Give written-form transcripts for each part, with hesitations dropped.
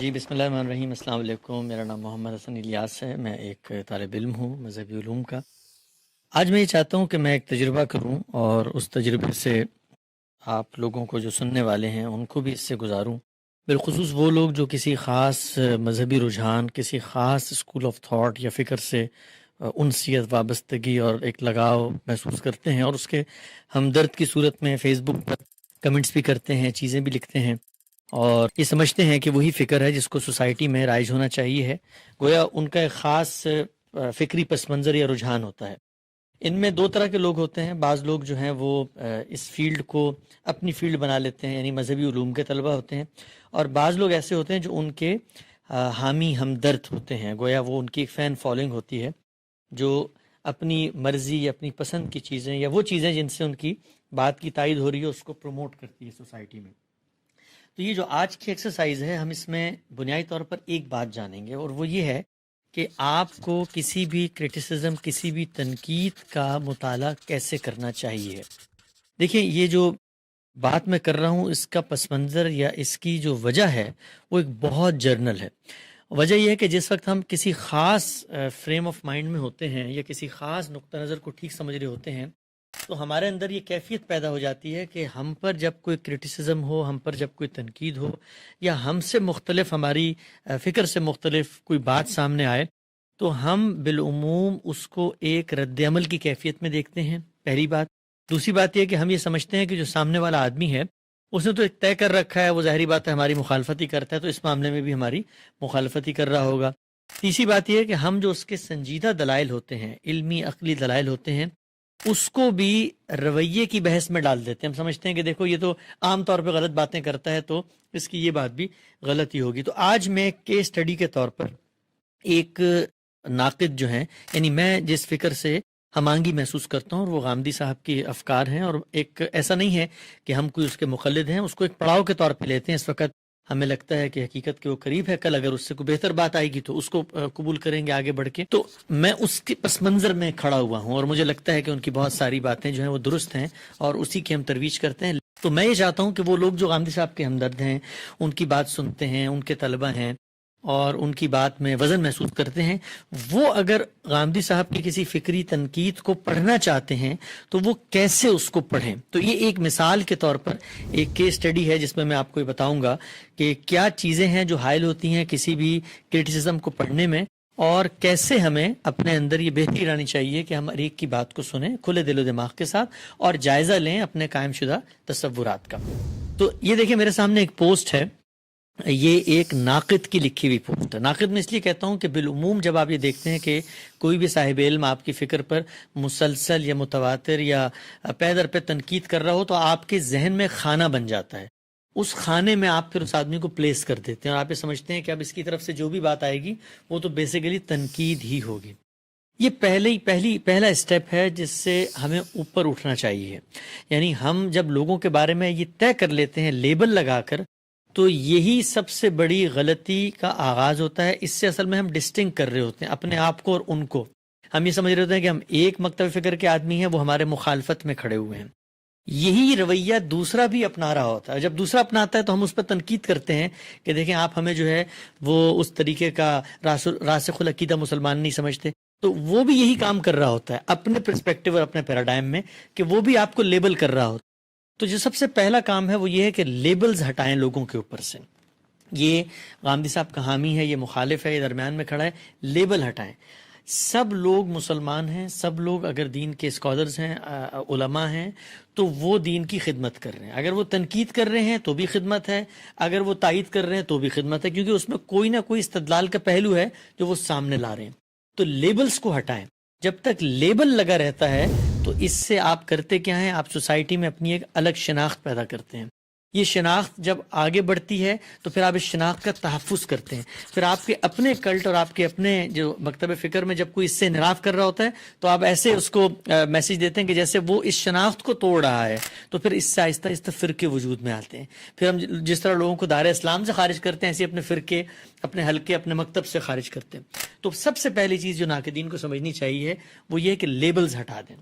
جی بسم اللہ الرحمن الرحیم۔ السلام علیکم، میرا نام محمد حسن الیاس ہے، میں ایک طالب علم ہوں مذہبی علوم کا۔ آج میں یہ چاہتا ہوں کہ میں ایک تجربہ کروں اور اس تجربے سے آپ لوگوں کو جو سننے والے ہیں ان کو بھی اس سے گزاروں، بالخصوص وہ لوگ جو کسی خاص مذہبی رجحان، کسی خاص اسکول آف تھاٹ یا فکر سے انسیت، وابستگی اور ایک لگاؤ محسوس کرتے ہیں اور اس کے ہمدرد کی صورت میں فیس بک پر کمنٹس بھی کرتے ہیں، چیزیں بھی لکھتے ہیں اور یہ سمجھتے ہیں کہ وہی فکر ہے جس کو سوسائٹی میں رائج ہونا چاہیے ہے، گویا ان کا ایک خاص فکری پس منظر یا رجحان ہوتا ہے۔ ان میں دو طرح کے لوگ ہوتے ہیں، بعض لوگ جو ہیں وہ اس فیلڈ کو اپنی فیلڈ بنا لیتے ہیں، یعنی مذہبی علوم کے طلبہ ہوتے ہیں، اور بعض لوگ ایسے ہوتے ہیں جو ان کے حامی ہمدرد ہوتے ہیں، گویا وہ ان کی ایک فین فالوئنگ ہوتی ہے جو اپنی مرضی یا اپنی پسند کی چیزیں یا وہ چیزیں جن سے ان کی بات کی تائید ہو رہی ہے اس کو پروموٹ کرتی ہے سوسائٹی میں۔ تو یہ جو آج کی ایکسرسائز ہے، ہم اس میں بنیادی طور پر ایک بات جانیں گے اور وہ یہ ہے کہ آپ کو کسی بھی کرٹیسزم، کسی بھی تنقید کا مطالعہ کیسے کرنا چاہیے۔ دیکھیں، یہ جو بات میں کر رہا ہوں اس کا پس منظر یا اس کی جو وجہ ہے وہ ایک بہت جرنل ہے۔ وجہ یہ ہے کہ جس وقت ہم کسی خاص فریم آف مائنڈ میں ہوتے ہیں یا کسی خاص نقطہ نظر کو ٹھیک سمجھ رہے ہوتے ہیں تو ہمارے اندر یہ کیفیت پیدا ہو جاتی ہے کہ ہم پر جب کوئی کرٹیسزم ہو، ہم پر جب کوئی تنقید ہو یا ہم سے مختلف، ہماری فکر سے مختلف کوئی بات سامنے آئے تو ہم بالعموم اس کو ایک رد عمل کی کیفیت میں دیکھتے ہیں، پہلی بات۔ دوسری بات یہ کہ ہم یہ سمجھتے ہیں کہ جو سامنے والا آدمی ہے اس نے تو ایک طے کر رکھا ہے، وہ ظاہری بات ہے ہماری مخالفت ہی کرتا ہے تو اس معاملے میں بھی ہماری مخالفت ہی کر رہا ہوگا۔ تیسری بات یہ ہے کہ ہم جو اس کے سنجیدہ دلائل ہوتے ہیں، علمی عقلی دلائل ہوتے ہیں، اس کو بھی رویے کی بحث میں ڈال دیتے ہیں۔ ہم سمجھتے ہیں کہ دیکھو یہ تو عام طور پہ غلط باتیں کرتا ہے تو اس کی یہ بات بھی غلط ہی ہوگی۔ تو آج میں کیس اسٹڈی کے طور پر ایک ناقد جو ہیں، یعنی میں جس فکر سے ہم آہنگی محسوس کرتا ہوں اور وہ غامدی صاحب کی افکار ہیں، اور ایک ایسا نہیں ہے کہ ہم کوئی اس کے مقلد ہیں، اس کو ایک پڑاؤ کے طور پہ لیتے ہیں۔ اس وقت ہمیں لگتا ہے کہ حقیقت کے وہ قریب ہے، کل اگر اس سے کوئی بہتر بات آئے گی تو اس کو قبول کریں گے آگے بڑھ کے۔ تو میں اس کے پس منظر میں کھڑا ہوا ہوں اور مجھے لگتا ہے کہ ان کی بہت ساری باتیں جو ہیں وہ درست ہیں اور اسی کی ہم ترویج کرتے ہیں۔ تو میں یہ چاہتا ہوں کہ وہ لوگ جو غامدی صاحب کے ہمدرد ہیں، ان کی بات سنتے ہیں، ان کے طلبہ ہیں اور ان کی بات میں وزن محسوس کرتے ہیں، وہ اگر غامدی صاحب کی کسی فکری تنقید کو پڑھنا چاہتے ہیں تو وہ کیسے اس کو پڑھیں۔ تو یہ ایک مثال کے طور پر ایک کیس اسٹڈی ہے جس میں آپ کو یہ بتاؤں گا کہ کیا چیزیں ہیں جو حائل ہوتی ہیں کسی بھی کرٹیسزم کو پڑھنے میں، اور کیسے ہمیں اپنے اندر یہ بہتری لانی چاہیے کہ ہم ہر ایک کی بات کو سنیں کھلے دل و دماغ کے ساتھ اور جائزہ لیں اپنے قائم شدہ تصورات کا۔ تو یہ دیکھیں میرے سامنے ایک پوسٹ ہے، یہ ایک ناقد کی لکھی ہوئی پوسٹ ہے۔ ناقد میں اس لیے کہتا ہوں کہ بالعموم جب آپ یہ دیکھتے ہیں کہ کوئی بھی صاحب علم آپ کی فکر پر مسلسل یا متواتر یا پے در پہ تنقید کر رہا ہو تو آپ کے ذہن میں خانہ بن جاتا ہے، اس خانے میں آپ پھر اس آدمی کو پلیس کر دیتے ہیں اور آپ یہ سمجھتے ہیں کہ اب اس کی طرف سے جو بھی بات آئے گی وہ تو بیسیکلی تنقید ہی ہوگی۔ یہ پہلا اسٹیپ ہے جس سے ہمیں اوپر اٹھنا چاہیے۔ یعنی ہم جب لوگوں کے بارے میں یہ طے کر لیتے ہیں لیبل لگا کر تو یہی سب سے بڑی غلطی کا آغاز ہوتا ہے۔ اس سے اصل میں ہم ڈسٹنگ کر رہے ہوتے ہیں اپنے آپ کو اور ان کو۔ ہم یہ سمجھ رہے ہوتے ہیں کہ ہم ایک مکتب فکر کے آدمی ہیں، وہ ہمارے مخالفت میں کھڑے ہوئے ہیں۔ یہی رویہ دوسرا بھی اپنا رہا ہوتا ہے، جب دوسرا اپناتا ہے تو ہم اس پر تنقید کرتے ہیں کہ دیکھیں آپ ہمیں جو ہے وہ اس طریقے کا راسخ العقیدہ مسلمان نہیں سمجھتے۔ تو وہ بھی یہی کام کر رہا ہوتا ہے اپنے پرسپیکٹیو اور اپنے پیراڈائم میں کہ وہ بھی آپ کو لیبل کر رہا ہوتا ہے۔ تو جو سب سے پہلا کام ہے وہ یہ ہے کہ لیبلز ہٹائیں لوگوں کے اوپر سے۔ یہ غامدی صاحب کا حامی ہے، یہ مخالف ہے، یہ درمیان میں کھڑا ہے، لیبل ہٹائیں۔ سب لوگ مسلمان ہیں، سب لوگ اگر دین کے اسکالرز ہیں، علماء ہیں، تو وہ دین کی خدمت کر رہے ہیں۔ اگر وہ تنقید کر رہے ہیں تو بھی خدمت ہے، اگر وہ تائید کر رہے ہیں تو بھی خدمت ہے، کیونکہ اس میں کوئی نہ کوئی استدلال کا پہلو ہے جو وہ سامنے لا رہے ہیں۔ تو لیبلز کو ہٹائیں۔ جب تک لیبل لگا رہتا ہے تو اس سے آپ کرتے کیا ہیں، آپ سوسائٹی میں اپنی ایک الگ شناخت پیدا کرتے ہیں۔ یہ شناخت جب آگے بڑھتی ہے تو پھر آپ اس شناخت کا تحفظ کرتے ہیں۔ پھر آپ کے اپنے کلٹ اور آپ کے اپنے جو مکتب فکر میں جب کوئی اس سے انحراف کر رہا ہوتا ہے تو آپ ایسے اس کو میسج دیتے ہیں کہ جیسے وہ اس شناخت کو توڑ رہا ہے، تو پھر اس سے آہستہ آہستہ فرقے وجود میں آتے ہیں۔ پھر ہم جس طرح لوگوں کو دائرہ اسلام سے خارج کرتے ہیں ایسے اپنے فرقے، اپنے حلقے، اپنے مکتب سے خارج کرتے ہیں۔ تو سب سے پہلی چیز جو ناقدین کو سمجھنی چاہیے وہ یہ ہے کہ لیبلز ہٹا دیں۔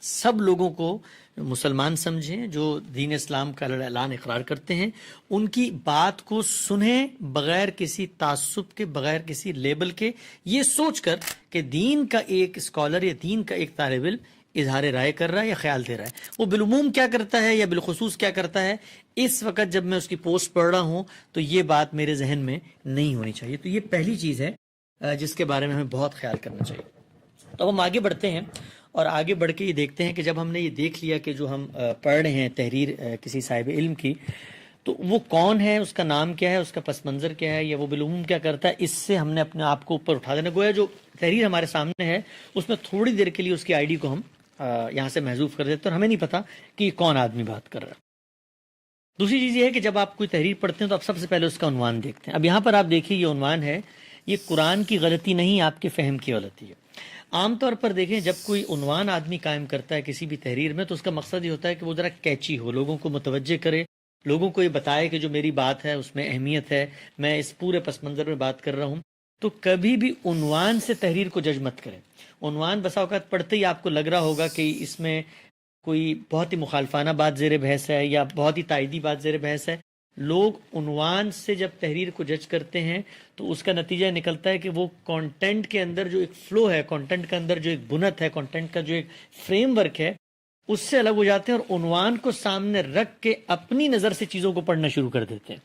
سب لوگوں کو مسلمان سمجھیں، جو دین اسلام کا اعلان اقرار کرتے ہیں، ان کی بات کو سنیں بغیر کسی تعصب کے، بغیر کسی لیبل کے، یہ سوچ کر کہ دین کا ایک اسکالر یا دین کا ایک طالب علم اظہار رائے کر رہا ہے یا خیال دے رہا ہے، وہ بالعموم کیا کرتا ہے یا بالخصوص کیا کرتا ہے، اس وقت جب میں اس کی پوسٹ پڑھ رہا ہوں تو یہ بات میرے ذہن میں نہیں ہونی چاہیے۔ تو یہ پہلی چیز ہے جس کے بارے میں ہمیں بہت خیال کرنا چاہیے۔ تو اب ہم آگے بڑھتے ہیں اور آگے بڑھ کے یہ دیکھتے ہیں کہ جب ہم نے یہ دیکھ لیا کہ جو ہم پڑھ رہے ہیں تحریر کسی صاحب علم کی، تو وہ کون ہے، اس کا نام کیا ہے، اس کا پس منظر کیا ہے، یا وہ بالعموم کیا کرتا ہے، اس سے ہم نے اپنے آپ کو اوپر اٹھا دینا۔ گویا جو تحریر ہمارے سامنے ہے اس میں تھوڑی دیر کے لیے اس کی آئی ڈی کو ہم یہاں سے محذوف کر دیتے ہیں اور ہمیں نہیں پتا کہ یہ کون آدمی بات کر رہا ہے۔ دوسری چیز یہ ہے کہ جب آپ کوئی تحریر پڑھتے ہیں تو آپ سب سے پہلے اس کا عنوان دیکھتے ہیں۔ اب یہاں پر آپ دیکھیے یہ عنوان ہے، یہ قرآن کی غلطی نہیں، آپ کے فہم کی غلطی ہے۔ عام طور پر دیکھیں جب کوئی عنوان آدمی قائم کرتا ہے کسی بھی تحریر میں تو اس کا مقصد یہ ہوتا ہے کہ وہ ذرا کیچی ہو، لوگوں کو متوجہ کرے، لوگوں کو یہ بتائے کہ جو میری بات ہے اس میں اہمیت ہے، میں اس پورے پس منظر میں بات کر رہا ہوں۔ تو کبھی بھی عنوان سے تحریر کو جج مت کریں۔ عنوان بسا اوقات پڑھتے ہی آپ کو لگ رہا ہوگا کہ اس میں کوئی بہت ہی مخالفانہ بات زیر بحث ہے یا بہت ہی تائیدی بات زیر بحث ہے۔ لوگ عنوان سے جب تحریر کو جج کرتے ہیں تو اس کا نتیجہ نکلتا ہے کہ وہ کانٹینٹ کے اندر جو ایک فلو ہے، کانٹینٹ کے اندر جو ایک بنت ہے، کانٹینٹ کا جو ایک فریم ورک ہے، اس سے الگ ہو جاتے ہیں اور عنوان کو سامنے رکھ کے اپنی نظر سے چیزوں کو پڑھنا شروع کر دیتے ہیں۔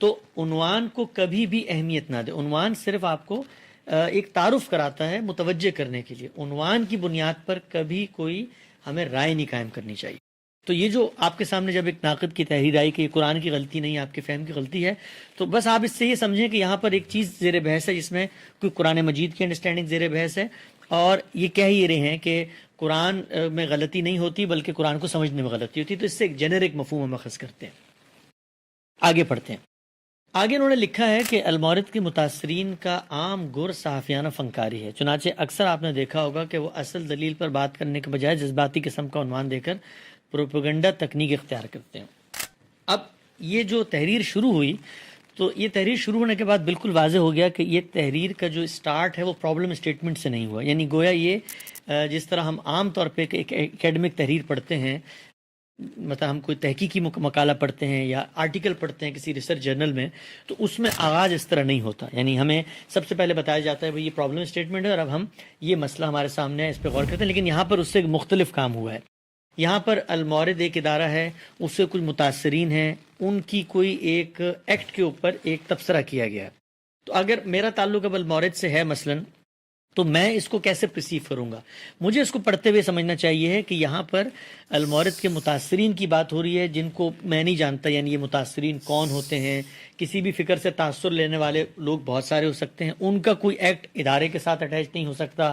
تو عنوان کو کبھی بھی اہمیت نہ دیں۔ عنوان صرف آپ کو ایک تعارف کراتا ہے متوجہ کرنے کے لیے۔ عنوان کی بنیاد پر کبھی کوئی ہمیں رائے نہیں قائم کرنی چاہیے۔ تو یہ جو آپ کے سامنے جب ایک ناقد کی تحریر آئی کہ یہ قرآن کی غلطی نہیں، آپ کے فہم کی غلطی ہے، تو بس آپ اس سے یہ سمجھیں کہ یہاں پر ایک چیز زیر بحث ہے جس میں کوئی قرآن مجید کی انڈرسٹینڈنگ زیر بحث ہے، اور یہ کہہ ہی رہے ہیں کہ قرآن میں غلطی نہیں ہوتی بلکہ قرآن کو سمجھنے میں غلطی ہوتی ہے۔ تو اس سے ایک جنرک مفہوم ہم اخذ کرتے ہیں۔ آگے پڑھتے ہیں۔ آگے انہوں نے لکھا ہے کہ المورد کے متاثرین کا عام گر صحافیانہ فنکاری ہے، چنانچہ اکثر آپ نے دیکھا ہوگا کہ وہ اصل دلیل پر بات کرنے کے بجائے جذباتی قسم کا عنوان دے کر پروپیگنڈا تکنیک اختیار کرتے ہیں۔ اب یہ جو تحریر شروع ہوئی تو یہ تحریر شروع ہونے کے بعد بالکل واضح ہو گیا کہ یہ تحریر کا جو سٹارٹ ہے وہ پرابلم اسٹیٹمنٹ سے نہیں ہوا، یعنی گویا یہ جس طرح ہم عام طور پہ ایک ایکیڈمک تحریر پڑھتے ہیں، مطلب ہم کوئی تحقیقی مقالہ پڑھتے ہیں یا آرٹیکل پڑھتے ہیں کسی ریسرچ جرنل میں، تو اس میں آغاز اس طرح نہیں ہوتا، یعنی ہمیں سب سے پہلے بتایا جاتا ہے بھئی یہ پرابلم اسٹیٹمنٹ ہے اور اب ہم یہ مسئلہ ہمارے سامنے ہے اس پہ غور کرتے ہیں، لیکن یہاں پر اس سے مختلف کام ہوا ہے۔ یہاں پر المورد ایک ادارہ ہے، اس سے کچھ متاثرین ہیں، ان کی کوئی ایک ایکٹ کے اوپر ایک تبصرہ کیا گیا ہے۔ تو اگر میرا تعلق اب المورد سے ہے مثلاً، تو میں اس کو کیسے پرسیو کروں گا؟ مجھے اس کو پڑھتے ہوئے سمجھنا چاہیے ہے کہ یہاں پر المورد کے متاثرین کی بات ہو رہی ہے جن کو میں نہیں جانتا، یعنی یہ متاثرین کون ہوتے ہیں، کسی بھی فکر سے تاثر لینے والے لوگ بہت سارے ہو سکتے ہیں، ان کا کوئی ایکٹ ادارے کے ساتھ اٹیچ نہیں ہو سکتا،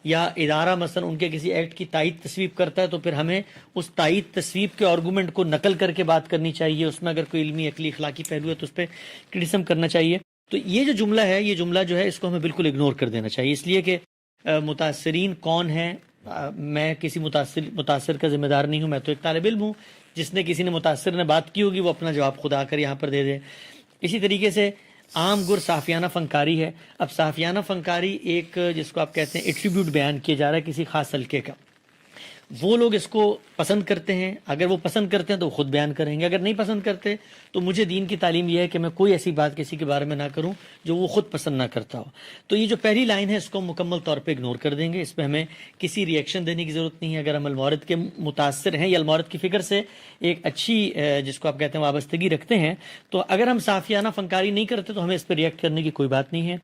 یا ادارہ مثلا ان کے کسی ایکٹ کی تائید تصویب کرتا ہے تو پھر ہمیں اس تائید تصویب کے آرگومنٹ کو نقل کر کے بات کرنی چاہیے، اس میں اگر کوئی علمی عقلی اخلاقی پہلو ہے تو اس پہ کرٹیسم کرنا چاہیے۔ تو یہ جو جملہ ہے، یہ جملہ جو ہے اس کو ہمیں بالکل اگنور کر دینا چاہیے، اس لیے کہ متاثرین کون ہیں، میں کسی متاثر کا ذمہ دار نہیں ہوں، میں تو ایک طالب علم ہوں، جس نے کسی نے متاثر نے بات کی ہوگی وہ اپنا جواب خود آ کر یہاں پر دے دے۔ اسی طریقے سے عام گر صحافیانہ فنکاری ہے۔ اب صحافیانہ فنکاری ایک جس کو آپ کہتے ہیں ایٹریبیوٹ بیان کیا جا رہا ہے کسی خاص حلقے کا، وہ لوگ اس کو پسند کرتے ہیں، اگر وہ پسند کرتے ہیں تو وہ خود بیان کریں گے، اگر نہیں پسند کرتے تو مجھے دین کی تعلیم یہ ہے کہ میں کوئی ایسی بات کسی کے بارے میں نہ کروں جو وہ خود پسند نہ کرتا ہو۔ تو یہ جو پہلی لائن ہے اس کو مکمل طور پہ اگنور کر دیں گے، اس پہ ہمیں کسی ری ایکشن دینے کی ضرورت نہیں ہے۔ اگر ہم المورد کے متاثر ہیں یا المورد کی فکر سے ایک اچھی جس کو آپ کہتے ہیں وابستگی رکھتے ہیں، تو اگر ہم صحافیانہ فنکاری نہیں کرتے تو ہمیں اس پہ ریئیکٹ کرنے کی کوئی بات نہیں ہے۔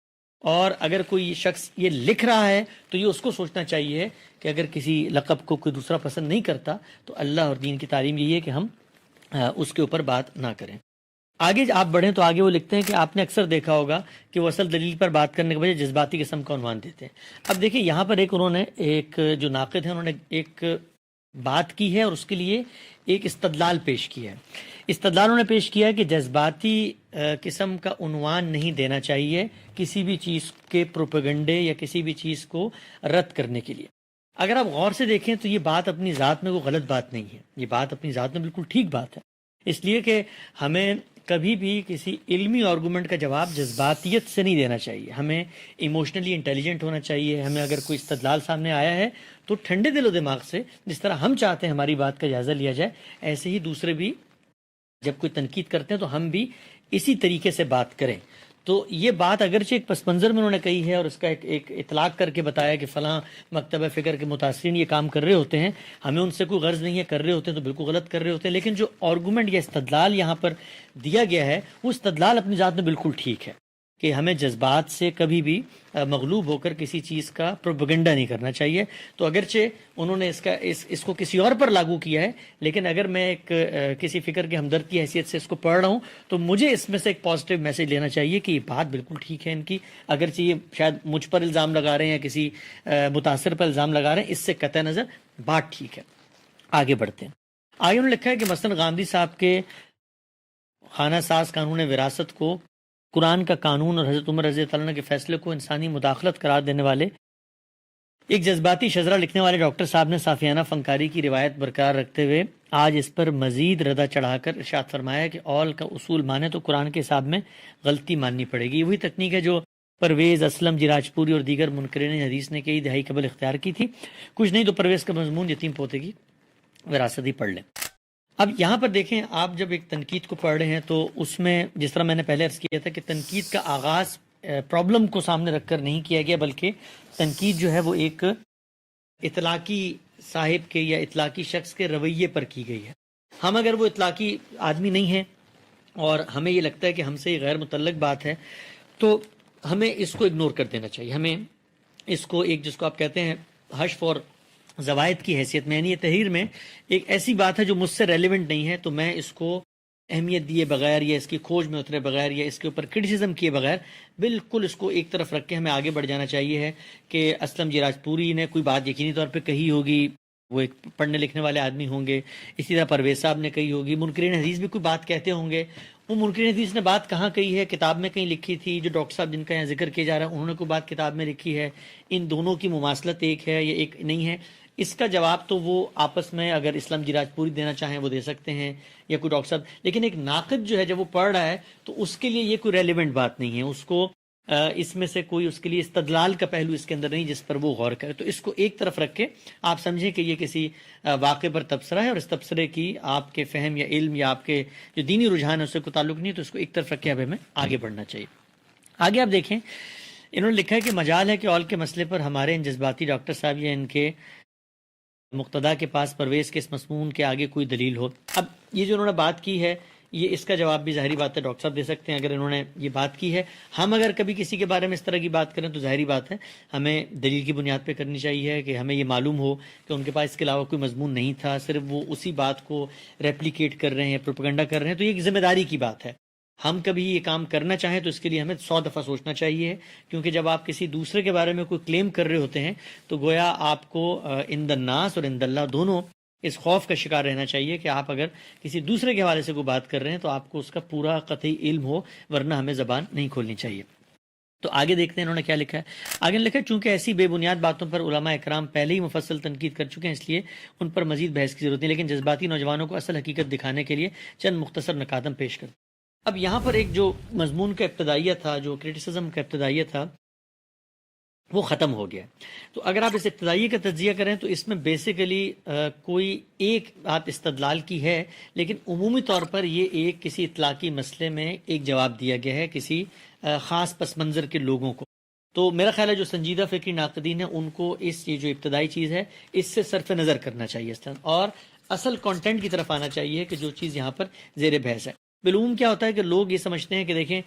اور اگر کوئی شخص یہ لکھ رہا ہے تو یہ اس کو سوچنا چاہیے کہ اگر کسی لقب کو کوئی دوسرا پسند نہیں کرتا تو اللہ اور دین کی تعلیم یہی ہے کہ ہم اس کے اوپر بات نہ کریں۔ آگے آپ بڑھیں تو آگے وہ لکھتے ہیں کہ آپ نے اکثر دیکھا ہوگا کہ وہ اصل دلیل پر بات کرنے کے بجائے جذباتی قسم کا عنوان دیتے ہیں۔ اب دیکھیں یہاں پر انہوں نے ایک جو ناقد ہیں انہوں نے ایک بات کی ہے اور اس کے لیے ایک استدلال پیش کیا ہے۔ استدلال انہوں نے پیش کیا ہے کہ جذباتی قسم کا عنوان نہیں دینا چاہیے کسی بھی چیز کے پروپیگنڈے یا کسی بھی چیز کو رد کرنے کے لیے۔ اگر آپ غور سے دیکھیں تو یہ بات اپنی ذات میں کوئی غلط بات نہیں ہے، یہ بات اپنی ذات میں بالکل ٹھیک بات ہے، اس لیے کہ ہمیں کبھی بھی کسی علمی آرگومنٹ کا جواب جذباتیت سے نہیں دینا چاہیے. ہمیں ایموشنلی انٹیلیجنٹ ہونا چاہیے. ہمیں اگر کوئی استدلال سامنے آیا ہے تو ٹھنڈے دل و دماغ سے، جس طرح ہم چاہتے ہیں ہماری بات کا جائزہ لیا جائے، ایسے ہی دوسرے بھی جب کوئی تنقید کرتے ہیں تو ہم بھی اسی طریقے سے بات کریں. تو یہ بات اگرچہ ایک پس منظر میں انہوں نے کہی ہے اور اس کا ایک اطلاق کر کے بتایا کہ فلاں مکتبہ فکر کے متاثرین یہ کام کر رہے ہوتے ہیں، ہمیں ان سے کوئی غرض نہیں ہے، کر رہے ہوتے ہیں تو بالکل غلط کر رہے ہوتے ہیں. لیکن جو آرگومنٹ یا استدلال یہاں پر دیا گیا ہے وہ استدلال اپنی ذات میں بالکل ٹھیک ہے کہ ہمیں جذبات سے کبھی بھی مغلوب ہو کر کسی چیز کا پروپیگنڈا نہیں کرنا چاہیے. تو اگرچہ انہوں نے اس کو کسی اور پر لاگو کیا ہے، لیکن اگر میں ایک کسی فکر کے ہمدرد کی حیثیت سے اس کو پڑھ رہا ہوں تو مجھے اس میں سے ایک پازیٹیو میسج لینا چاہیے کہ یہ بات بالکل ٹھیک ہے ان کی. اگرچہ یہ شاید مجھ پر الزام لگا رہے ہیں یا کسی متاثر پر الزام لگا رہے ہیں، اس سے قطع نظر بات ٹھیک ہے. آگے بڑھتے ہیں. آگے انہوں نے لکھا ہے کہ مثلا گاندھی صاحب کے خانہ ساز قانون وراثت کو قرآن کا قانون اور حضرت عمر رضی اللہ عنہ کے فیصلے کو انسانی مداخلت قرار دینے والے ایک جذباتی شذرہ لکھنے والے ڈاکٹر صاحب نے صافیانہ فنکاری کی روایت برقرار رکھتے ہوئے آج اس پر مزید ردا چڑھا کر ارشاد فرمایا کہ اول کا اصول مانے تو قرآن کے حساب میں غلطی ماننی پڑے گی. وہی تکنیک ہے جو پرویز اسلم جی راجپوری اور دیگر منکرین حدیث نے کئی دہائی قبل اختیار کی تھی. کچھ نہیں تو پرویز کا مضمون یتیم پوتے کی وراثت ہی پڑھ لیں. اب یہاں پر دیکھیں، آپ جب ایک تنقید کو پڑھ رہے ہیں تو اس میں جس طرح میں نے پہلے عرض کیا تھا کہ تنقید کا آغاز پرابلم کو سامنے رکھ کر نہیں کیا گیا، بلکہ تنقید جو ہے وہ ایک اطلاقی صاحب کے یا اطلاقی شخص کے رویے پر کی گئی ہے. ہم اگر وہ اطلاقی آدمی نہیں ہیں اور ہمیں یہ لگتا ہے کہ ہم سے یہ غیر متعلق بات ہے تو ہمیں اس کو اگنور کر دینا چاہیے. ہمیں اس کو ایک جس کو آپ کہتے ہیں حشف اور زوائد کی حیثیت میں، یعنی یہ تحریر میں ایک ایسی بات ہے جو مجھ سے ریلیونٹ نہیں ہے تو میں اس کو اہمیت دیے بغیر یا اس کی کھوج میں اترے بغیر یا اس کے اوپر کرٹیسزم کیے بغیر بالکل اس کو ایک طرف رکھ کے ہمیں آگے بڑھ جانا چاہیے. ہے کہ اسلم جی راجپوری نے کوئی بات یقینی طور پہ کہی ہوگی، وہ ایک پڑھنے لکھنے والے آدمی ہوں گے. اسی طرح پرویز صاحب نے کہی ہوگی. منکرین حدیث بھی کوئی بات کہتے ہوں گے. وہ منکرین حدیث نے بات کہاں کہی ہے؟ کتاب میں کہیں لکھی تھی. جو ڈاکٹر صاحب جن کا یہاں ذکر کیا جا رہا ہے انہوں نے کوئی بات کتاب میں لکھی ہے. ان دونوں کی مماثلت ایک ہے یا ایک نہیں ہے؟ اس کا جواب تو وہ آپس میں اگر اسلام جی راجپوری دینا چاہیں وہ دے سکتے ہیں یا کوئی ڈاکٹر صاحب، لیکن ایک ناقد جو ہے جب وہ پڑھ رہا ہے تو اس کے لیے یہ کوئی ریلیونٹ بات نہیں ہے. اس کو اس میں سے کوئی اس کے لیے استدلال کا پہلو اس کے اندر نہیں جس پر وہ غور کرے. تو اس کو ایک طرف رکھ کے آپ سمجھیں کہ یہ کسی واقعے پر تبصرہ ہے اور اس تبصرے کی آپ کے فہم یا علم یا آپ کے جو دینی رجحان ہے اس سے کوئی تعلق نہیں ہے. تو اس کو ایک طرف رکھ کے اب ہمیں آگے بڑھنا چاہیے. آگے آپ دیکھیں انہوں نے لکھا ہے کہ مجال ہے کہ اول کے مسئلے پر ہمارے ان جذباتی ڈاکٹر صاحب یا ان کے مقتدا کے پاس پرویز کے اس مضمون کے آگے کوئی دلیل ہو. اب یہ جو انہوں نے بات کی ہے یہ اس کا جواب بھی ظاہری بات ہے ڈاکٹر صاحب دے سکتے ہیں اگر انہوں نے یہ بات کی ہے. ہم اگر کبھی کسی کے بارے میں اس طرح کی بات کریں تو ظاہری بات ہے ہمیں دلیل کی بنیاد پہ کرنی چاہیے کہ ہمیں یہ معلوم ہو کہ ان کے پاس اس کے علاوہ کوئی مضمون نہیں تھا، صرف وہ اسی بات کو ریپلیکیٹ کر رہے ہیں، پروپیگنڈا کر رہے ہیں. تو یہ ایک ذمہ داری کی بات ہے. ہم کبھی یہ کام کرنا چاہیں تو اس کے لیے ہمیں 100 دفعہ سوچنا چاہیے، کیونکہ جب آپ کسی دوسرے کے بارے میں کوئی کلیم کر رہے ہوتے ہیں تو گویا آپ کو عند الناس اور عند اللہ دونوں اس خوف کا شکار رہنا چاہیے کہ آپ اگر کسی دوسرے کے حوالے سے کوئی بات کر رہے ہیں تو آپ کو اس کا پورا قطعی علم ہو، ورنہ ہمیں زبان نہیں کھولنی چاہیے. تو آگے دیکھتے ہیں انہوں نے کیا لکھا ہے. آگے لکھا ہے چونکہ ایسی بے بنیاد باتوں پر علماء اکرام پہلے ہی مفصل تنقید کر چکے ہیں اس لیے ان پر مزید بحث کی ضرورت نہیں، لیکن جذباتی نوجوانوں کو اصل حقیقت دکھانے کے لیے چند مختصر نکاتم پیش کر. اب یہاں پر ایک جو مضمون کا ابتدائیہ تھا، جو کرٹیسزم کا ابتدائیہ تھا، وہ ختم ہو گیا. تو اگر آپ اس ابتدائی کا تجزیہ کریں تو اس میں بیسیکلی کوئی ایک بات استدلال کی ہے، لیکن عمومی طور پر یہ ایک کسی اطلاقی مسئلے میں ایک جواب دیا گیا ہے کسی خاص پس منظر کے لوگوں کو. تو میرا خیال ہے جو سنجیدہ فکری ناقدین ہیں ان کو یہ جو ابتدائی چیز ہے اس سے صرف نظر کرنا چاہیے اور اصل کانٹینٹ کی طرف آنا چاہیے کہ جو چیز یہاں پر زیر بحث ہے. بالعموم کیا ہوتا ہے کہ لوگ یہ سمجھتے ہیں کہ دیکھیں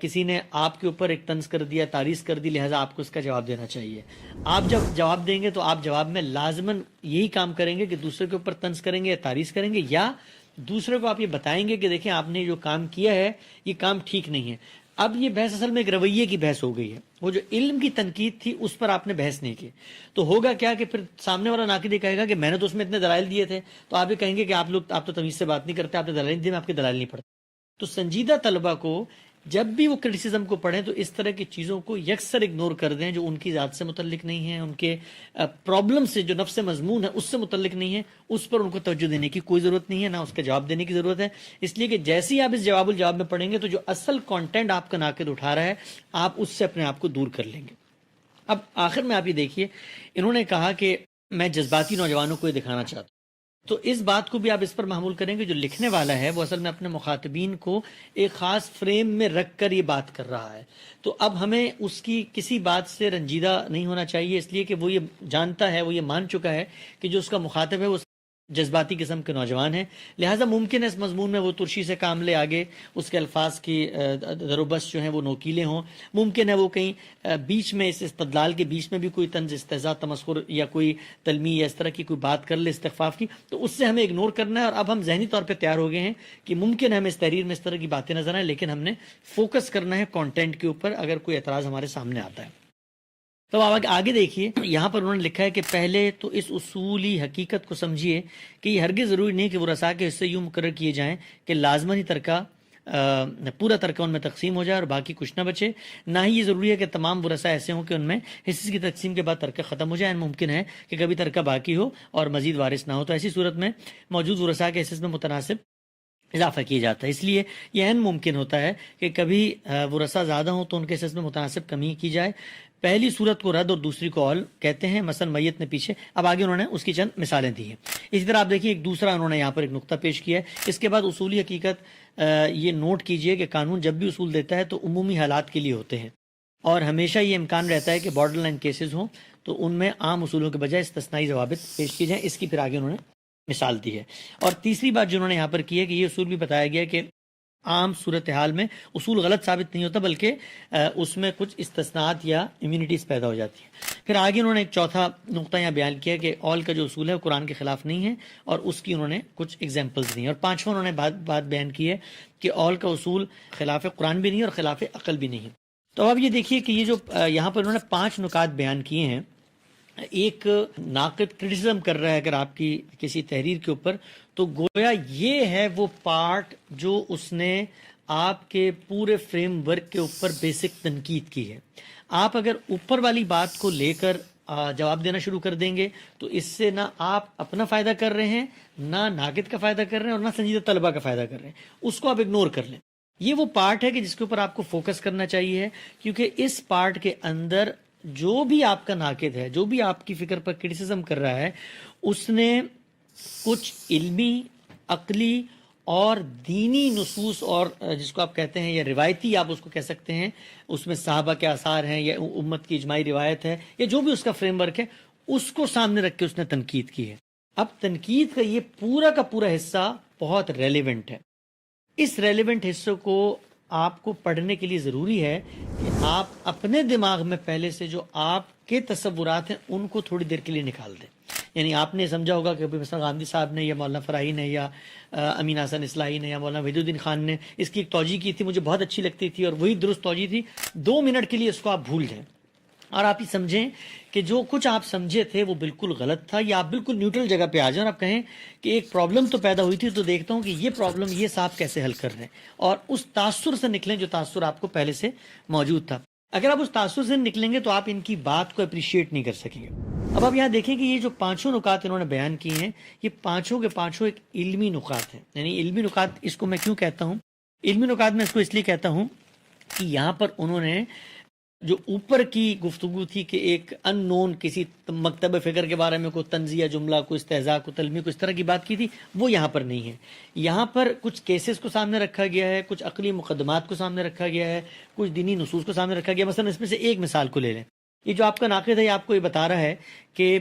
کسی نے آپ کے اوپر ایک طنز کر دیا، تعریض کر دی، لہٰذا آپ کو اس کا جواب دینا چاہیے. آپ جب جواب دیں گے تو آپ جواب میں لازماً یہی کام کریں گے کہ دوسرے کے اوپر طنز کریں گے یا تعریض کریں گے، یا دوسرے کو آپ یہ بتائیں گے کہ دیکھیں آپ نے جو کام کیا ہے یہ کام ٹھیک نہیں ہے. اب یہ بحث اصل میں ایک رویے کی بحث ہو گئی ہے. وہ جو علم کی تنقید تھی اس پر آپ نے بحث نہیں کی تو ہوگا کیا کہ پھر سامنے والا ناقد یہ کہے گا کہ میں نے تو اس میں اتنے دلائل دیے تھے، تو آپ یہ کہیں گے کہ آپ تو تمیز سے بات نہیں کرتے، آپ نے دلائل دیے، میں آپ کے دلائل نہیں پڑھتا. تو سنجیدہ طلبہ کو جب بھی وہ کرٹیسزم کو پڑھیں تو اس طرح کی چیزوں کو یکسر اگنور کر دیں جو ان کی ذات سے متعلق نہیں ہیں، ان کے پرابلم سے جو نفس مضمون ہے اس سے متعلق نہیں ہے، اس پر ان کو توجہ دینے کی کوئی ضرورت نہیں ہے، نہ اس کا جواب دینے کی ضرورت ہے، اس لیے کہ جیسے ہی آپ اس جواب الجواب میں پڑھیں گے تو جو اصل کانٹینٹ آپ کا ناقد اٹھا رہا ہے آپ اس سے اپنے آپ کو دور کر لیں گے۔ اب آخر میں آپ یہ دیکھیے، انہوں نے کہا کہ میں جذباتی نوجوانوں کو یہ دکھانا چاہتا ہوں، تو اس بات کو بھی آپ اس پر محمول کریں کہ جو لکھنے والا ہے وہ اصل میں اپنے مخاطبین کو ایک خاص فریم میں رکھ کر یہ بات کر رہا ہے، تو اب ہمیں اس کی کسی بات سے رنجیدہ نہیں ہونا چاہیے، اس لیے کہ وہ یہ جانتا ہے، وہ یہ مان چکا ہے کہ جو اس کا مخاطب ہے وہ جذباتی قسم کے نوجوان ہیں، لہٰذا ممکن ہے اس مضمون میں وہ ترشی سے کام لے آگے، اس کے الفاظ کی در و بس جو ہیں وہ نوکیلے ہوں، ممکن ہے وہ کہیں بیچ میں اس استدلال کے بیچ میں بھی کوئی طنز استہزاء تمسخر یا کوئی تلمیح یا اس طرح کی کوئی بات کر لے استخفاف کی، تو اس سے ہمیں اگنور کرنا ہے، اور اب ہم ذہنی طور پہ تیار ہو گئے ہیں کہ ممکن ہے ہمیں اس تحریر میں اس طرح کی باتیں نظر آئیں، لیکن ہم نے فوکس کرنا ہے کانٹینٹ کے اوپر اگر کوئی اعتراض ہمارے سامنے آتا ہے۔ تو آپ آگے دیکھیے، یہاں پر انہوں نے لکھا ہے کہ پہلے تو اس اصولی حقیقت کو سمجھیے کہ یہ ہرگز ضروری نہیں کہ وہ رسا کے حصے یوں مقرر کیے جائیں کہ لازماً ہی ترکہ پورا ترکہ ان میں تقسیم ہو جائے اور باقی کچھ نہ بچے، نہ ہی یہ ضروری ہے کہ تمام ورثہ ایسے ہوں کہ ان میں حصے کی تقسیم کے بعد ترکہ ختم ہو جائے، ممکن ہے کہ کبھی ترکہ باقی ہو اور مزید وارث نہ ہو، تو ایسی صورت میں موجود ورثہ کے حصے میں متناسب اضافہ کیا جاتا ہے، اس لیے یہ عین ممکن ہوتا ہے کہ کبھی ورثہ زیادہ ہوں تو ان کے حصے میں متناسب کمی کی جائے، پہلی صورت کو رد اور دوسری کو اول کہتے ہیں، مثلا میت نے پیچھے، اب آگے انہوں نے اس کی چند مثالیں دی ہیں۔ اسی طرح آپ دیکھیے ایک دوسرا انہوں نے یہاں پر ایک نقطہ پیش کیا ہے، اس کے بعد اصولی حقیقت یہ نوٹ کیجئے کہ قانون جب بھی اصول دیتا ہے تو عمومی حالات کے لیے ہوتے ہیں، اور ہمیشہ یہ امکان رہتا ہے کہ بارڈر لائن کیسز ہوں تو ان میں عام اصولوں کے بجائے استثنائی ضوابط پیش کیے جائیں، اس کی پھر آگے انہوں نے مثال دی ہے۔ اور تیسری بات جو انہوں نے یہاں پر کی ہے کہ یہ اصول بھی بتایا گیا کہ عام صورتحال میں اصول غلط ثابت نہیں ہوتا بلکہ اس میں کچھ استثناءات یا امیونٹیز پیدا ہو جاتی ہیں۔ پھر آگے انہوں نے ایک چوتھا نقطہ یہاں بیان کیا کہ اول کا جو اصول ہے وہ قرآن کے خلاف نہیں ہے، اور اس کی انہوں نے کچھ ایگزامپلز دی ہیں، اور پانچواں انہوں نے بات بیان کی ہے کہ اول کا اصول خلاف قرآن بھی نہیں ہے اور خلاف عقل بھی نہیں ہے۔ تو اب یہ دیکھیے کہ یہ جو یہاں پر انہوں نے 5 نکات بیان کیے ہیں، ایک ناقد کرٹیسزم کر رہا ہے اگر آپ کی کسی تحریر کے اوپر، تو گویا یہ ہے وہ پارٹ جو اس نے آپ کے پورے فریم ورک کے اوپر بیسک تنقید کی ہے۔ آپ اگر اوپر والی بات کو لے کر جواب دینا شروع کر دیں گے تو اس سے نہ آپ اپنا فائدہ کر رہے ہیں، نہ ناقد کا فائدہ کر رہے ہیں، اور نہ سنجیدہ طلبہ کا فائدہ کر رہے ہیں، اس کو آپ اگنور کر لیں۔ یہ وہ پارٹ ہے کہ جس کے اوپر آپ کو فوکس کرنا چاہیے، کیونکہ اس پارٹ کے اندر جو بھی آپ کا ناقد ہے، جو بھی آپ کی فکر پر کرٹیسزم کر رہا ہے، اس نے کچھ علمی، عقلی اور دینی نصوص، اور جس کو آپ کہتے ہیں یا روایتی آپ اس کو کہہ سکتے ہیں، اس میں صحابہ کے آثار ہیں یا امت کی اجماعی روایت ہے یا جو بھی اس کا فریم ورک ہے، اس کو سامنے رکھ کے اس نے تنقید کی ہے۔ اب تنقید کا یہ پورا کا پورا حصہ بہت ریلیونٹ ہے، اس ریلیونٹ حصے کو آپ کو پڑھنے کے لیے ضروری ہے کہ آپ اپنے دماغ میں پہلے سے جو آپ کے تصورات ہیں ان کو تھوڑی دیر کے لیے نکال دیں۔ یعنی آپ نے سمجھا ہوگا کہ مثلا غامدی صاحب نے یا مولانا فراہی نے یا امین حسن اصلاحی نے یا مولانا وحید الدین خان نے اس کی ایک توجیہ کی تھی، مجھے بہت اچھی لگتی تھی اور وہی درست توجیہ تھی، 2 منٹ کے لیے اس کو آپ بھول جائیں اور آپ یہ سمجھیں کہ جو کچھ آپ سمجھے تھے وہ بالکل غلط تھا، یا آپ بالکل نیوٹرل جگہ پہ آ جائیں اور آپ کہیں کہ ایک پرابلم تو پیدا ہوئی تھی، تو دیکھتا ہوں کہ یہ پرابلم یہ صاحب کیسے حل کر رہے ہیں، اور اس تاثر سے نکلیں جو تاثر آپ کو پہلے سے موجود تھا۔ اگر آپ اس تاثر سے نکلیں گے تو آپ ان کی بات کو اپریشیٹ نہیں کر سکیں گے۔ اب آپ یہاں دیکھیں کہ یہ جو 5 نکات انہوں نے بیان کیے ہیں، یہ 5 کے 5 ایک علمی نکات ہیں۔ یعنی علمی نکات اس کو میں کیوں کہتا ہوں؟ علمی نکات میں اس کو اس لیے کہتا ہوں کہ یہاں پر انہوں نے جو اوپر کی گفتگو تھی کہ ایک ان نون کسی مکتب فکر کے بارے میں کوئی طنزیہ جملہ، کوئی استہزاء، کوئی تلمیح، کوئی اس طرح کی بات کی تھی، وہ یہاں پر نہیں ہے۔ یہاں پر کچھ کیسز کو سامنے رکھا گیا ہے، کچھ عقلی مقدمات کو سامنے رکھا گیا ہے، کچھ دینی نصوص کو سامنے رکھا گیا۔ مثلا اس میں سے ایک مثال کو لے لیں، یہ جو آپ کا ناقد ہے یہ آپ کو یہ بتا رہا ہے کہ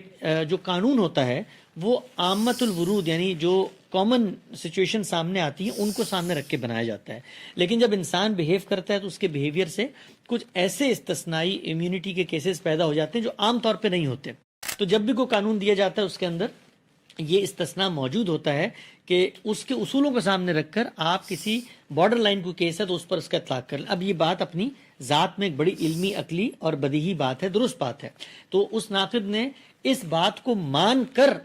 جو قانون ہوتا ہے وہ عامت الورود، یعنی جو کامن سچویشن سامنے آتی ہیں ان کو سامنے رکھ کے بنایا جاتا ہے، لیکن جب انسان بیہیو کرتا ہے تو اس کے بیہیویئر سے کچھ ایسے استثنائی امیونٹی کے کیسز پیدا ہو جاتے ہیں جو عام طور پہ نہیں ہوتے۔ تو جب بھی کوئی قانون دیا جاتا ہے اس کے اندر یہ استثناء موجود ہوتا ہے کہ اس کے اصولوں کو سامنے رکھ کر آپ کسی بارڈر لائن کو کیس ہے تو اس پر اس کا اطلاق کر لیں۔ اب یہ بات اپنی ذات میں ایک بڑی علمی، عقلی اور بدیہی بات ہے، درست بات ہے۔ تو اس ناقد نے اس بات کو مان کر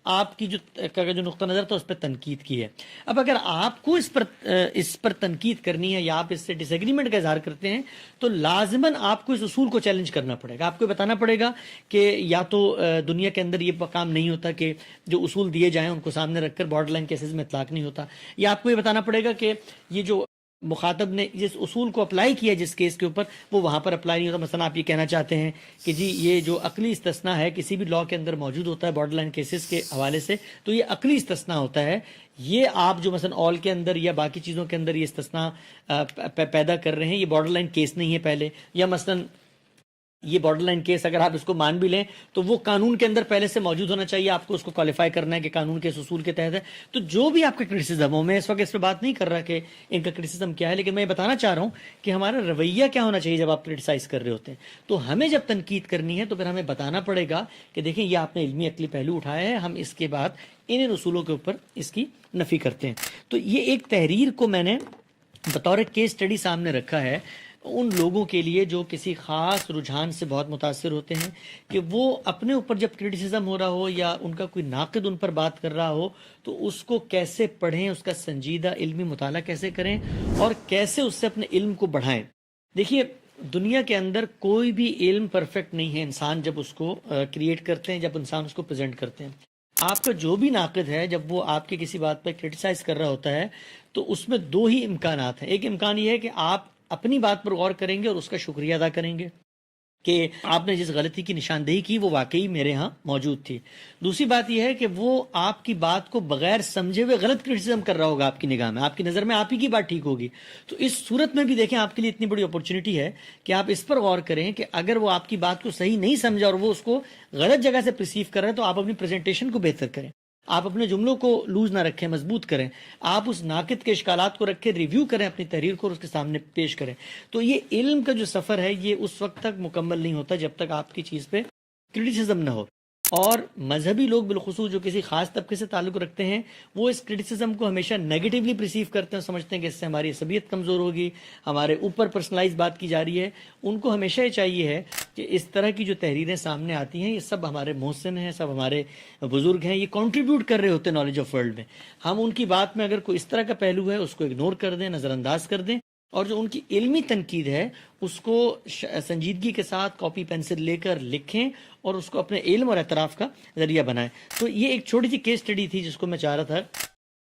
آپ کی جو نقطہ نظر تھا اس پہ تنقید کی ہے. اب اگر آپ کو اس پر تنقید کرنی ہے یا آپ اس سے ڈس ایگریمنٹ کا اظہار کرتے ہیں تو لازماً آپ کو اس اصول کو چیلنج کرنا پڑے گا. آپ کو بتانا پڑے گا کہ یا تو دنیا کے اندر یہ کام نہیں ہوتا کہ جو اصول دیے جائیں ان کو سامنے رکھ کر بارڈر لائن کیسز میں اطلاق نہیں ہوتا, یا آپ کو یہ بتانا پڑے گا کہ یہ جو مخاطب نے جس اصول کو اپلائی کیا جس کیس کے اوپر وہ وہاں پر اپلائی نہیں ہوتا. مثلا آپ یہ کہنا چاہتے ہیں کہ جی یہ جو عقلی استثناء ہے کسی بھی لا کے اندر موجود ہوتا ہے بارڈر لائن کیسز کے حوالے سے, تو یہ عقلی استثناء ہوتا ہے. یہ آپ جو مثلا آل کے اندر یا باقی چیزوں کے اندر یہ استثناء پیدا کر رہے ہیں, یہ بارڈر لائن کیس نہیں ہے پہلے. یا مثلا یہ بارڈر لائن کیس اگر آپ اس کو مان بھی لیں تو وہ قانون کے اندر پہلے سے موجود ہونا چاہیے, آپ کو اس کو کوالیفائی کرنا ہے کہ قانون کے اس اصول کے تحت ہے. تو جو بھی آپ کا کرٹیسزم ہو, میں اس وقت اس پہ بات نہیں کر رہا کہ ان کا کرٹیسزم کیا ہے, لیکن میں یہ بتانا چاہ رہا ہوں کہ ہمارا رویہ کیا ہونا چاہیے جب آپ کرٹیسائز کر رہے ہوتے ہیں. تو ہمیں جب تنقید کرنی ہے تو پھر ہمیں بتانا پڑے گا کہ دیکھیں یہ آپ نے علمی عقلی پہلو اٹھایا ہے, ہم اس کے بعد ان اصولوں کے اوپر اس کی نفی کرتے ہیں. تو یہ ایک تحریر کو میں نے بطور کیس اسٹڈی سامنے رکھا ہے ان لوگوں کے لیے جو کسی خاص رجحان سے بہت متاثر ہوتے ہیں کہ وہ اپنے اوپر جب کرٹیسزم ہو رہا ہو یا ان کا کوئی ناقد ان پر بات کر رہا ہو تو اس کو کیسے پڑھیں, اس کا سنجیدہ علمی مطالعہ کیسے کریں اور کیسے اس سے اپنے علم کو بڑھائیں. دیکھیے دنیا کے اندر کوئی بھی علم پرفیکٹ نہیں ہے. انسان جب اس کو کریٹ کرتے ہیں, جب انسان اس کو پریزنٹ کرتے ہیں, آپ کا جو بھی ناقد ہے جب وہ آپ کی کسی بات پہ کرٹیسائز کر رہا ہوتا ہے تو اس میں دو ہی امکانات ہیں. ایک امکان یہ ہے کہ آپ اپنی بات پر غور کریں گے اور اس کا شکریہ ادا کریں گے کہ آپ نے جس غلطی کی نشاندہی کی وہ واقعی میرے ہاں موجود تھی. دوسری بات یہ ہے کہ وہ آپ کی بات کو بغیر سمجھے ہوئے غلط کرٹیسزم کر رہا ہوگا, آپ کی نگاہ میں, آپ کی نظر میں آپ ہی کی بات ٹھیک ہوگی. تو اس صورت میں بھی دیکھیں آپ کے لیے اتنی بڑی اپرچونٹی ہے کہ آپ اس پر غور کریں کہ اگر وہ آپ کی بات کو صحیح نہیں سمجھا اور وہ اس کو غلط جگہ سے پرسیو کر رہے ہیں تو آپ اپنی پریزنٹیشن کو بہتر کریں, آپ اپنے جملوں کو لوز نہ رکھیں, مضبوط کریں, آپ اس ناقد کے اشکالات کو رکھ کے ریویو کریں اپنی تحریر کو اور اس کے سامنے پیش کریں. تو یہ علم کا جو سفر ہے یہ اس وقت تک مکمل نہیں ہوتا جب تک آپ کی چیز پہ کرٹیسزم نہ ہو. اور مذہبی لوگ بالخصوص جو کسی خاص طبقے سے تعلق رکھتے ہیں وہ اس کرٹیسزم کو ہمیشہ نیگیٹیولی پرسیو کرتے ہیں, سمجھتے ہیں کہ اس سے ہماری عصبیت کمزور ہوگی, ہمارے اوپر پرسنلائز بات کی جا رہی ہے. ان کو ہمیشہ یہ چاہیے ہے کہ اس طرح کی جو تحریریں سامنے آتی ہیں یہ سب ہمارے محسن ہیں, سب ہمارے بزرگ ہیں, یہ کنٹریبیوٹ کر رہے ہوتے ہیں نالج آف ورلڈ میں. ہم ان کی بات میں اگر کوئی اس طرح کا پہلو ہے اس کو اگنور کر دیں, نظر انداز کر دیں, اور جو ان کی علمی تنقید ہے اس کو سنجیدگی کے ساتھ کاپی پینسل لے کر لکھیں اور اس کو اپنے علم اور اعتراف کا ذریعہ بنائیں. تو یہ ایک چھوٹی سی کیس اسٹڈی تھی جس کو میں چاہ رہا تھا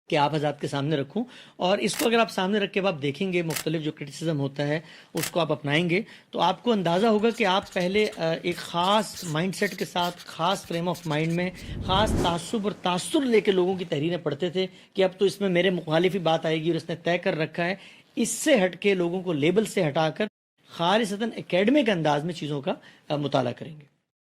کہ آپ حضرات کے سامنے رکھوں, اور اس کو اگر آپ سامنے رکھ کے آپ دیکھیں گے مختلف جو کرٹیسزم ہوتا ہے اس کو آپ اپنائیں گے تو آپ کو اندازہ ہوگا کہ آپ پہلے ایک خاص مائنڈ سیٹ کے ساتھ, خاص فریم آف مائنڈ میں, خاص تعصب اور تاثر لے کے لوگوں کی تحریریں پڑھتے تھے کہ اب تو اس میں میرے مخالف ہی بات آئے گی اور اس نے طے کر رکھا ہے. اس سے ہٹ کے لوگوں کو لیبل سے ہٹا کر خالصتاً اکیڈمک انداز میں چیزوں کا مطالعہ کریں گے.